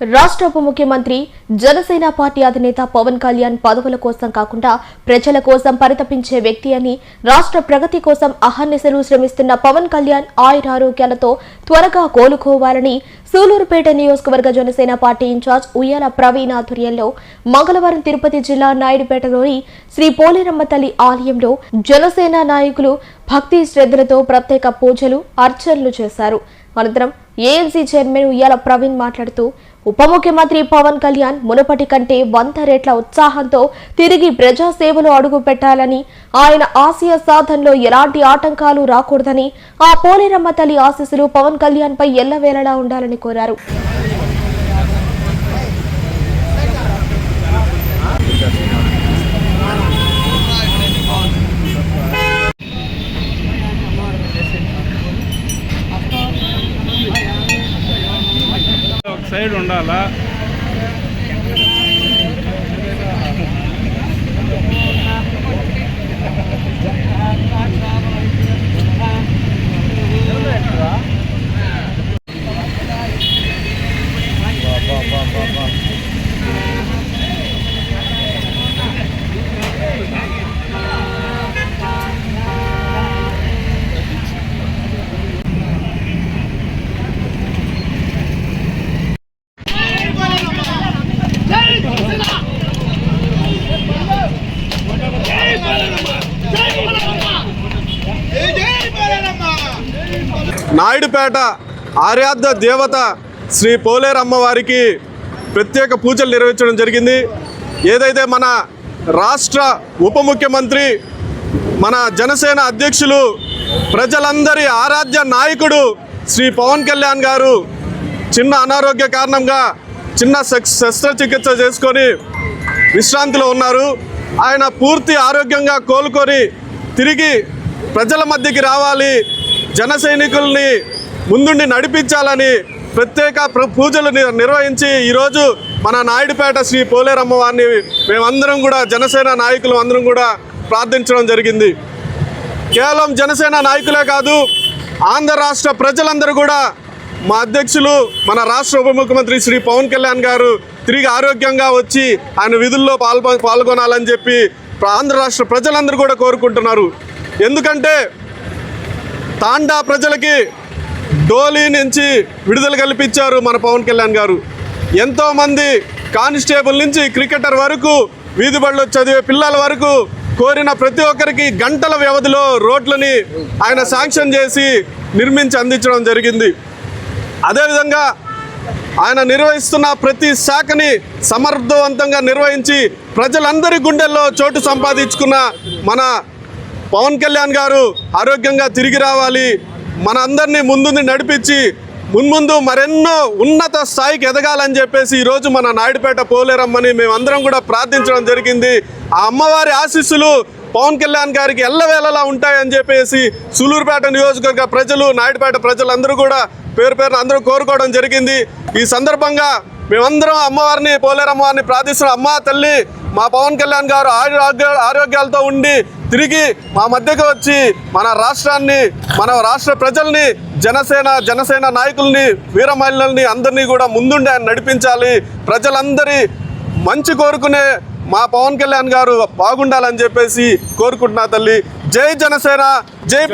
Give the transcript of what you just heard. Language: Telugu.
రాష్ట్ర ఉప ముఖ్యమంత్రి జనసేన పార్టీ అధినేత పవన్ కళ్యాణ్ పదవుల కోసం కాకుండా ప్రజల కోసం పరితపించే వ్యక్తి అని, రాష్ట్ర ప్రగతి కోసం అహర్నిశలు శ్రమిస్తున్న పవన్ కళ్యాణ్ ఆయురారోగ్యాలతో త్వరగా కోలుకోవాలని సూలూరుపేట నియోజకవర్గ జనసేన పార్టీ ఇన్ఛార్జ్ ఉయ్యాల ప్రవీణ్ ఆధ్వర్యంలో మంగళవారం తిరుపతి జిల్లా నాయుడుపేటలోని శ్రీ పోలేరమ్మ తల్లి ఆలయంలో జనసేన నాయకులు భక్తి శ్రద్ధలతో ప్రత్యేక పూజలు అర్చనలు చేశారు. అనంతరం ఏఎంసీ చైర్మన్ ఉయ్యాల ప్రవీణ్ మాట్లాడుతూ ఉప ముఖ్యమంత్రి పవన్ కళ్యాణ్ మునుపటి కంటే 100 రెట్ల ఉత్సాహంతో తిరిగి ప్రజాసేవలో అడుగు పెట్టాలని, ఆయన ఆశయ సాధనలో ఎలాంటి ఆటంకాలు రాకూడదని, ఆ పోలేరమ్మ తల్లి ఆశీస్సులు పవన్ కళ్యాణ్ పై ఎల్లవేళలా ఉండాలని కోరారు. సైడ్ ఉండాలా నాయుడుపేట ఆరాధ్య దేవత శ్రీ పోలేరమ్మ వారికి ప్రత్యేక పూజలు నిర్వహించడం జరిగింది. ఏదైతే మన రాష్ట్ర ఉప ముఖ్యమంత్రి, మన జనసేన అధ్యక్షులు, ప్రజలందరి ఆరాధ్య నాయకుడు శ్రీ పవన్ కళ్యాణ్ గారు చిన్న అనారోగ్య కారణంగా చిన్న శస్త్రచికిత్స చేసుకొని విశ్రాంతిలో ఉన్నారు. ఆయన పూర్తి ఆరోగ్యంగా కోలుకొని తిరిగి ప్రజల మధ్యకి రావాలి, జన సైనికుల్ని ముందుండి నడిపించాలని ప్రత్యేక పూజలు నిర్వహించి ఈరోజు మన నాయుడుపేట శ్రీ పోలేరమ్మ వారిని మేమందరం కూడా జనసేన నాయకులు అందరం కూడా ప్రార్థించడం జరిగింది. కేవలం జనసేన నాయకులే కాదు, ఆంధ్ర రాష్ట్ర ప్రజలందరూ కూడా మా అధ్యక్షులు, మన రాష్ట్ర ఉప ముఖ్యమంత్రి శ్రీ పవన్ కళ్యాణ్ గారు తిరిగి ఆరోగ్యంగా వచ్చి ఆయన విధుల్లో పాల్గొనాలని చెప్పి ఆంధ్ర రాష్ట్ర ప్రజలందరూ కూడా కోరుకుంటున్నారు. ఎందుకంటే తాండా ప్రజలకి డోలీ నుంచి విడుదల కల్పించారు మన పవన్ కళ్యాణ్ గారు. ఎంతోమంది కానిస్టేబుల్ నుంచి క్రికెటర్ వరకు, వీధి బడిలో చదివే పిల్లల వరకు కోరిన ప్రతి ఒక్కరికి గంటల వ్యవధిలో రోడ్లని ఆయన శాంక్షన్ చేసి నిర్మించి అందించడం జరిగింది. అదేవిధంగా ఆయన నిర్వహిస్తున్న ప్రతి శాఖని సమర్థవంతంగా నిర్వహించి ప్రజలందరి గుండెల్లో చోటు సంపాదించుకున్న మన పవన్ కళ్యాణ్ గారు ఆరోగ్యంగా తిరిగి రావాలి, మన అందరినీ ముందుండి నడిపించి మున్ముందు మరెన్నో ఉన్నత స్థాయికి ఎదగాలని చెప్పేసి ఈరోజు మన నాయుడుపేట పోలేరమ్మని మేమందరం కూడా ప్రార్థించడం జరిగింది. ఆ అమ్మవారి ఆశీస్సులు పవన్ కళ్యాణ్ గారికి ఎల్లవేళలా ఉంటాయని చెప్పేసి సూలూరుపేట నియోజకవర్గ ప్రజలు, నాయుడుపేట ప్రజలందరూ కూడా పేరు పేరున అందరూ కోరుకోవడం జరిగింది. ఈ సందర్భంగా మేమందరం అమ్మవారిని, పోలేరమ్మ వారిని ప్రార్థిస్తున్నాం. అమ్మ తల్లి, మా పవన్ కళ్యాణ్ గారు ఆరోగ్యాలతో ఉండి తిరిగి మా మధ్యకు వచ్చి మన రాష్ట్రాన్ని, మన రాష్ట్ర ప్రజల్ని, జనసేన నాయకుల్ని, వీర మహిళల్ని అందరినీ కూడా ముందుండి ఆయన నడిపించాలి. ప్రజలందరి మంచి కోరుకునే మా పవన్ కళ్యాణ్ గారు బాగుండాలని చెప్పేసి కోరుకుంటున్నా తల్లి. జై జనసేన, జై